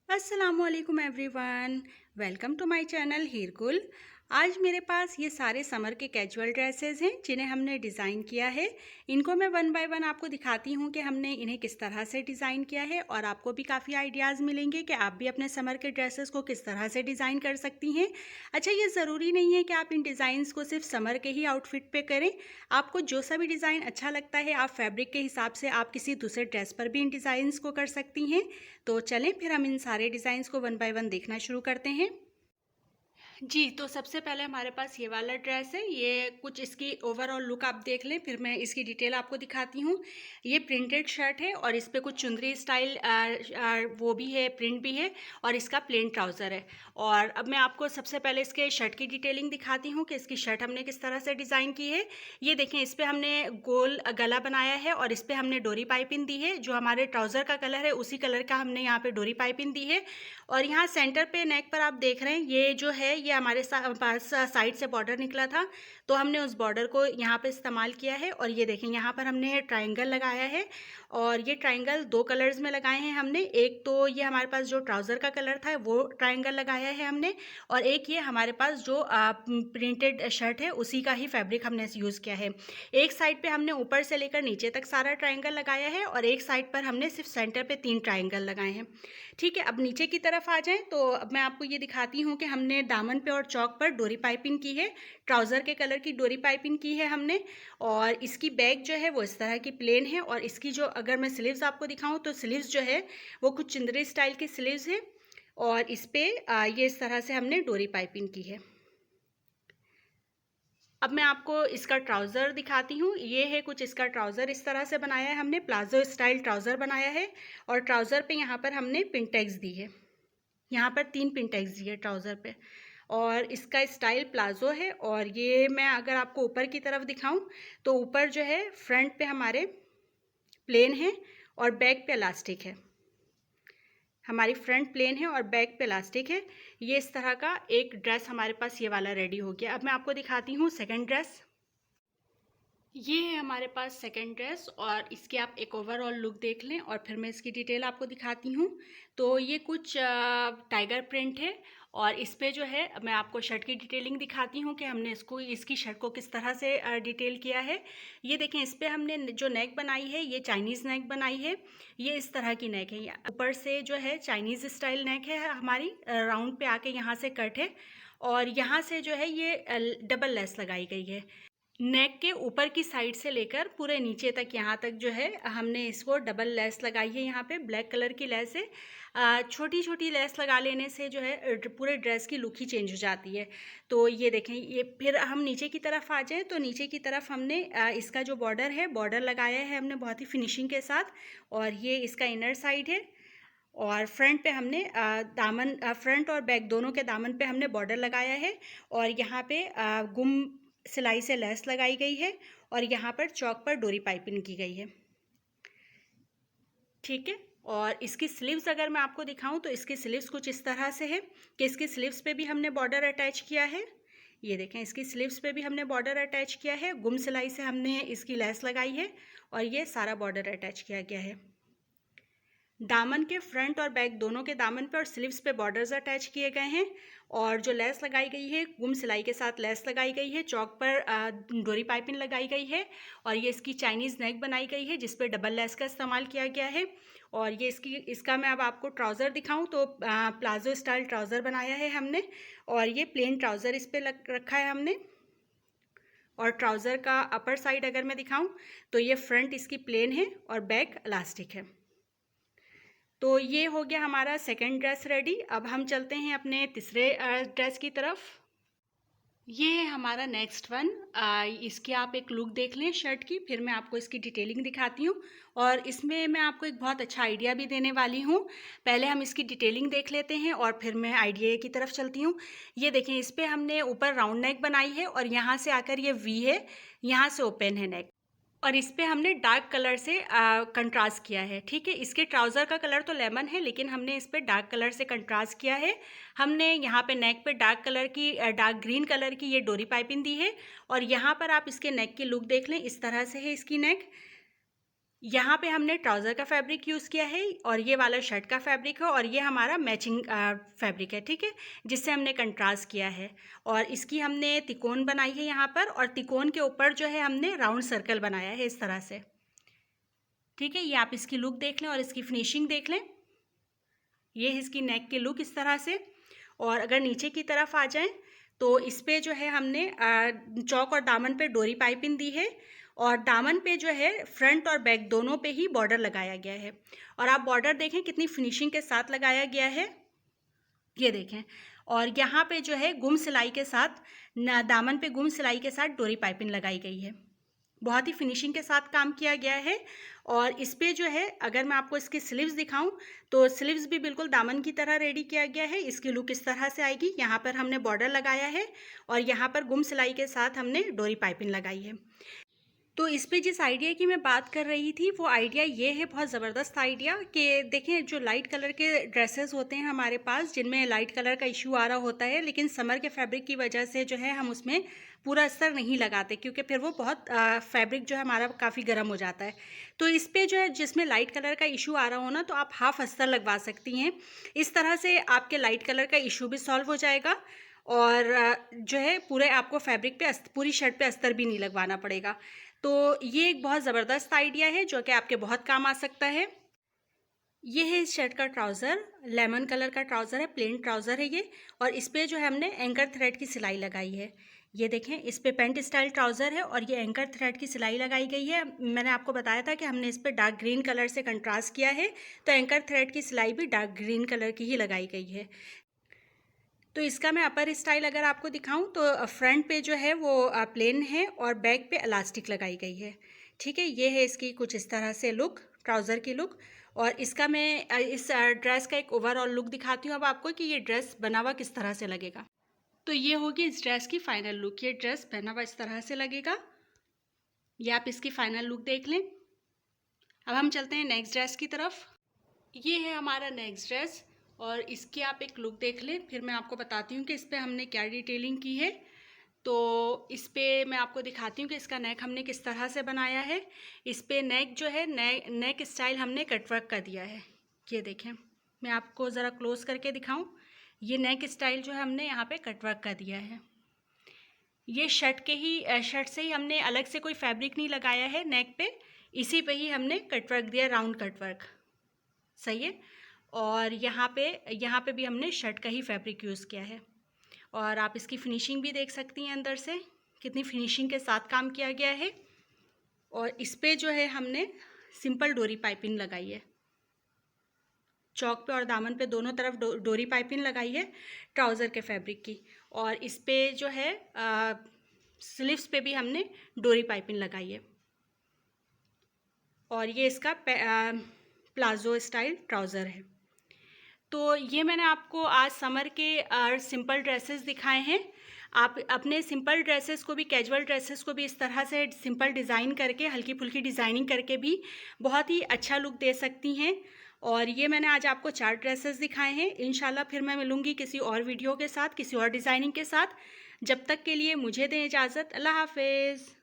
अस्सलामुअलैकुम everyone, welcome to my channel हीरकुल। आज मेरे पास ये सारे समर के कैजुअल ड्रेसेस हैं जिन्हें हमने डिज़ाइन किया है। इनको मैं वन बाय वन आपको दिखाती हूँ कि हमने इन्हें किस तरह से डिज़ाइन किया है और आपको भी काफ़ी आइडियाज़ मिलेंगे कि आप भी अपने समर के ड्रेसेस को किस तरह से डिज़ाइन कर सकती हैं। अच्छा, ये ज़रूरी नहीं है कि आप इन डिज़ाइंस को सिर्फ समर के ही आउटफिट पे करें। आपको जो सा भी डिज़ाइन अच्छा लगता है आप फैब्रिक के हिसाब से आप किसी दूसरे ड्रेस पर भी इन डिज़ाइंस को कर सकती हैं। तो चलें फिर हम इन सारे डिज़ाइंस को वन बाय वन देखना शुरू करते हैं। जी, तो सबसे पहले हमारे पास ये वाला ड्रेस है। ये कुछ इसकी ओवरऑल लुक आप देख लें, फिर मैं इसकी डिटेल आपको दिखाती हूँ। ये प्रिंटेड शर्ट है और इस पे कुछ चुंदरी स्टाइल वो भी है, प्रिंट भी है और इसका प्लेन ट्राउज़र है। और अब मैं आपको सबसे पहले इसके शर्ट की डिटेलिंग दिखाती हूँ कि इसकी शर्ट हमने किस तरह से डिज़ाइन की है। ये देखें, इस पे हमने गोल गला बनाया है और इस पे हमने डोरी पाइपिंग दी है। जो हमारे ट्राउज़र का कलर है उसी कलर का हमने यहाँ पे डोरी पाइपिंग दी है। और यहाँ सेंटर पे नेक पर आप देख रहे हैं, ये जो है ये हमारे पास साइड से बॉर्डर निकला था, तो हमने उस बॉर्डर को यहाँ पे इस्तेमाल किया है। और ये देखें, यहाँ पर हमने ट्रायंगल लगाया है और ये ट्रायंगल दो कलर्स में लगाए हैं हमने। एक तो ये हमारे पास जो ट्राउज़र का कलर था वो ट्रायंगल लगाया है हमने, और एक ये हमारे पास जो प्रिंटेड शर्ट है उसी का ही फैब्रिक हमने यूज़ किया है। एक साइड पे हमने ऊपर से लेकर नीचे तक सारा ट्रायंगल लगाया है और एक साइड पर हमने सिर्फ सेंटर पे 3 ट्रायंगल लगाए हैं। ठीक है, अब नीचे की तरफ आ जाएं तो अब मैं आपको ये दिखाती हूँ कि हमने दामन पे और चौक पर डोरी पाइपिंग की है। ट्राउज़र के कलर की डोरी पाइपिंग की है हमने। और इसकी बैक जो है वो इस तरह की प्लेन है और इसकी जो अगर मैं स्लीव्स आपको दिखाऊं तो स्लीव्स जो है वो कुछ चिंदरी स्टाइल की स्लीव्स है और इस पर ये इस तरह से हमने डोरी पाइपिंग की है। अब मैं आपको इसका ट्राउज़र दिखाती हूँ। ये है कुछ इसका ट्राउज़र, इस तरह से बनाया है हमने, प्लाजो स्टाइल ट्राउज़र बनाया है। और ट्राउज़र पे यहाँ पर हमने पिन टैग्स दी है, यहाँ पर 3 पिन टैग्स दिए ट्राउज़र पे। और इसका स्टाइल प्लाजो है। और ये मैं अगर आपको ऊपर की तरफ दिखाऊं तो ऊपर जो है फ्रंट पे हमारे प्लेन है और बैक पे इलास्टिक है। हमारी फ्रंट प्लेन है और बैक पे इलास्टिक है। ये इस तरह का एक ड्रेस हमारे पास ये वाला रेडी हो गया। अब मैं आपको दिखाती हूँ सेकंड ड्रेस। ये है हमारे पास सेकंड ड्रेस और इसकी आप एक ओवरऑल लुक देख लें और फिर मैं इसकी डिटेल आपको दिखाती हूँ। तो ये कुछ टाइगर प्रिंट है और इस पे जो है मैं आपको शर्ट की डिटेलिंग दिखाती हूँ कि हमने इसकी शर्ट को किस तरह से डिटेल किया है। ये देखें, इस पे हमने जो नेक बनाई है ये चाइनीज़ नेक बनाई है। ये इस तरह की नेक है, ऊपर से जो है चाइनीज़ स्टाइल नेक है हमारी, राउंड पे आके यहाँ से कट है और यहाँ से जो है ये डबल लेस लगाई गई है। नेक के ऊपर की साइड से लेकर पूरे नीचे तक यहाँ तक जो है हमने इसको डबल लेस लगाई है। यहाँ पे ब्लैक कलर की लेस है। छोटी छोटी लेस लगा लेने से जो है पूरे ड्रेस की लुक ही चेंज हो जाती है। तो ये देखें, ये फिर हम नीचे की तरफ आ जाएं तो नीचे की तरफ हमने इसका जो बॉर्डर है बॉर्डर लगाया है हमने बहुत ही फिनिशिंग के साथ। और ये इसका इनर साइड है और फ्रंट पे हमने दामन, फ्रंट और बैक दोनों के दामन पे हमने बॉर्डर लगाया है। और यहाँ पे गुम सिलाई से लेस लगाई गई है और यहाँ पर चौक पर डोरी पाइपिंग की गई है। ठीक है, और इसकी स्लीव्स अगर मैं आपको दिखाऊं तो इसकी स्लीव्स कुछ इस तरह से है कि इसकी स्लीव्स पे भी हमने बॉर्डर अटैच किया है। ये देखें, इसकी स्लीव्स पे भी हमने बॉर्डर अटैच किया है, गुम सिलाई से हमने इसकी लेस लगाई है और ये सारा बॉर्डर अटैच किया गया है। दामन के फ्रंट और बैक दोनों के दामन पे और स्लीव्स पे बॉर्डर्स अटैच किए गए हैं और जो लेस लगाई गई है गुम सिलाई के साथ लेस लगाई गई है, चौक पर डोरी पाइपिंग लगाई गई है और ये इसकी चाइनीज़ नेक बनाई गई है जिस पे डबल लेस का इस्तेमाल किया गया है। और ये इसका मैं अब आपको ट्राउज़र दिखाऊं तो प्लाजो स्टाइल ट्राउज़र बनाया है हमने और ये प्लेन ट्राउज़र इस पर रखा है हमने। और ट्राउज़र का अपर साइड अगर मैं दिखाऊँ तो ये फ्रंट इसकी प्लेन है और बैक इलास्टिक है। तो ये हो गया हमारा सेकंड ड्रेस रेडी। अब हम चलते हैं अपने तीसरे ड्रेस की तरफ। ये है हमारा नेक्स्ट वन। इसकी आप एक लुक देख लें शर्ट की, फिर मैं आपको इसकी डिटेलिंग दिखाती हूँ और इसमें मैं आपको एक बहुत अच्छा आइडिया भी देने वाली हूँ। पहले हम इसकी डिटेलिंग देख लेते हैं और फिर मैं आइडिया की तरफ चलती हूँ। ये देखें, इस पर हमने ऊपर राउंड नेक बनाई है और यहाँ से आकर ये वी है, यहाँ से ओपन है नेक और इस पे हमने डार्क कलर से कंट्रास्ट किया है। ठीक है, इसके ट्राउज़र का कलर तो लेमन है लेकिन हमने इस पे डार्क कलर से कंट्रास्ट किया है। हमने यहाँ पे नेक पे डार्क कलर की डार्क ग्रीन कलर की ये डोरी पाइपिंग दी है और यहाँ पर आप इसके नेक की लुक देख लें, इस तरह से है इसकी नेक। यहाँ पे हमने ट्राउज़र का फैब्रिक यूज़ किया है और ये वाला शर्ट का फैब्रिक है और ये हमारा मैचिंग फैब्रिक है, ठीक है, जिससे हमने कंट्रास्ट किया है। और इसकी हमने तिकोन बनाई है यहाँ पर, और तिकोन के ऊपर जो है हमने राउंड सर्कल बनाया है इस तरह से, ठीक है। ये आप इसकी लुक देख लें और इसकी फिनिशिंग देख लें। ये है इसकी नेक की लुक इस तरह से। और अगर नीचे की तरफ आ जाएं तो इस पे जो है हमने चौक और दामन पे डोरी पाइपिंग दी है, और दामन पे जो है फ्रंट और बैक दोनों पे ही बॉर्डर लगाया गया है। और आप बॉर्डर देखें कितनी फिनिशिंग के साथ लगाया गया है, ये देखें। और यहाँ पे जो है गुम सिलाई के साथ, दामन पे गुम सिलाई के साथ डोरी पाइपिंग लगाई गई है। बहुत ही फिनिशिंग के साथ काम किया गया है। और इस पे जो है अगर मैं आपको इसकी स्लीव्स दिखाऊं तो स्लीव्स भी बिल्कुल दामन की तरह रेडी किया गया है। इसकी लुक इस तरह से आएगी। यहाँ पर हमने बॉर्डर लगाया है और यहाँ पर गुम सिलाई के साथ हमने डोरी पाइपिंग लगाई है। तो इस पे जिस आइडिया की मैं बात कर रही थी वो आइडिया ये है, बहुत ज़बरदस्त आइडिया, कि देखें जो लाइट कलर के ड्रेसेस होते हैं हमारे पास, जिनमें लाइट कलर का इशू आ रहा होता है, लेकिन समर के फैब्रिक की वजह से जो है हम उसमें पूरा अस्तर नहीं लगाते, क्योंकि फिर वो बहुत फैब्रिक जो है हमारा काफ़ी गर्म हो जाता है। तो इस पर जो है जिसमें लाइट कलर का इशू आ रहा हो ना, तो आप हाफ अस्तर लगवा सकती हैं। इस तरह से आपके लाइट कलर का इशू भी सॉल्व हो जाएगा और जो है पूरे आपको फैब्रिक पे पूरी शर्ट पे अस्तर भी नहीं लगवाना पड़ेगा। तो ये एक बहुत ज़बरदस्त आइडिया है जो कि आपके बहुत काम आ सकता है। ये है इस शर्ट का ट्राउज़र, लेमन कलर का ट्राउज़र है, प्लेन ट्राउज़र है ये। और इस पे जो है हमने एंकर थ्रेड की सिलाई लगाई है। ये देखें, इस पे पेंट स्टाइल ट्राउज़र है और ये एंकर थ्रेड की सिलाई लगाई गई है। मैंने आपको बताया था कि हमने इस पे डार्क ग्रीन कलर से कंट्रास्ट किया है, तो एंकर थ्रेड की सिलाई भी डार्क ग्रीन कलर की ही लगाई गई है। तो इसका मैं अपर स्टाइल अगर आपको दिखाऊं तो फ्रंट पे जो है वो प्लेन है और बैक पे इलास्टिक लगाई गई है, ठीक है। ये है इसकी कुछ इस तरह से लुक, ट्राउज़र की लुक। और इसका मैं इस ड्रेस का एक ओवरऑल लुक दिखाती हूँ अब आपको कि ये ड्रेस बना हुआ किस तरह से लगेगा। तो ये होगी इस ड्रेस की फाइनल लुक। ये ड्रेस पहना हुआ इस तरह से लगेगा। ये आप इसकी फाइनल लुक देख लें। अब हम चलते हैं नेक्स्ट ड्रेस की तरफ। ये है हमारा नेक्स्ट ड्रेस और इसकी आप एक लुक देख लें, फिर मैं आपको बताती हूँ कि इस पर हमने क्या डिटेलिंग की है। तो इस पर मैं आपको दिखाती हूँ कि इसका नेक हमने किस तरह से बनाया है। इस पर नेक जो है नेक स्टाइल हमने कटवर्क का दिया है। ये देखें, मैं आपको ज़रा क्लोज करके दिखाऊँ। ये नेक स्टाइल जो है हमने यहाँ पे कटवर्क का दिया है। ये शर्ट से ही हमने अलग से कोई फैब्रिक नहीं लगाया है नेक पे, इसी पे ही हमने कटवर्क दिया, राउंड कटवर्क, सही है। और यहाँ पे भी हमने शर्ट का ही फैब्रिक यूज़ किया है। और आप इसकी फिनिशिंग भी देख सकती हैं, अंदर से कितनी फिनिशिंग के साथ काम किया गया है। और इस पे जो है हमने सिंपल डोरी पाइपिंग लगाई है, चौक पे और दामन पे दोनों तरफ डोरी पाइपिंग लगाई है ट्राउज़र के फैब्रिक की। और इस पे जो है स्लीव्स पे भी हमने डोरी पाइपिंग लगाई है। और ये इसका प्लाजो स्टाइल ट्राउज़र है। तो ये मैंने आपको आज समर के सिंपल ड्रेसेस दिखाए हैं। आप अपने सिंपल ड्रेसेस को भी, कैजुअल ड्रेसेस को भी इस तरह से सिंपल डिज़ाइन करके, हल्की फुल्की डिज़ाइनिंग करके भी बहुत ही अच्छा लुक दे सकती हैं। और ये मैंने आज आपको 4 ड्रेसेस दिखाए हैं। इंशाल्लाह फिर मैं मिलूँगी किसी और वीडियो के साथ, किसी और डिज़ाइनिंग के साथ। जब तक के लिए मुझे दें इजाज़त। अल्लाह हाफ़िज़।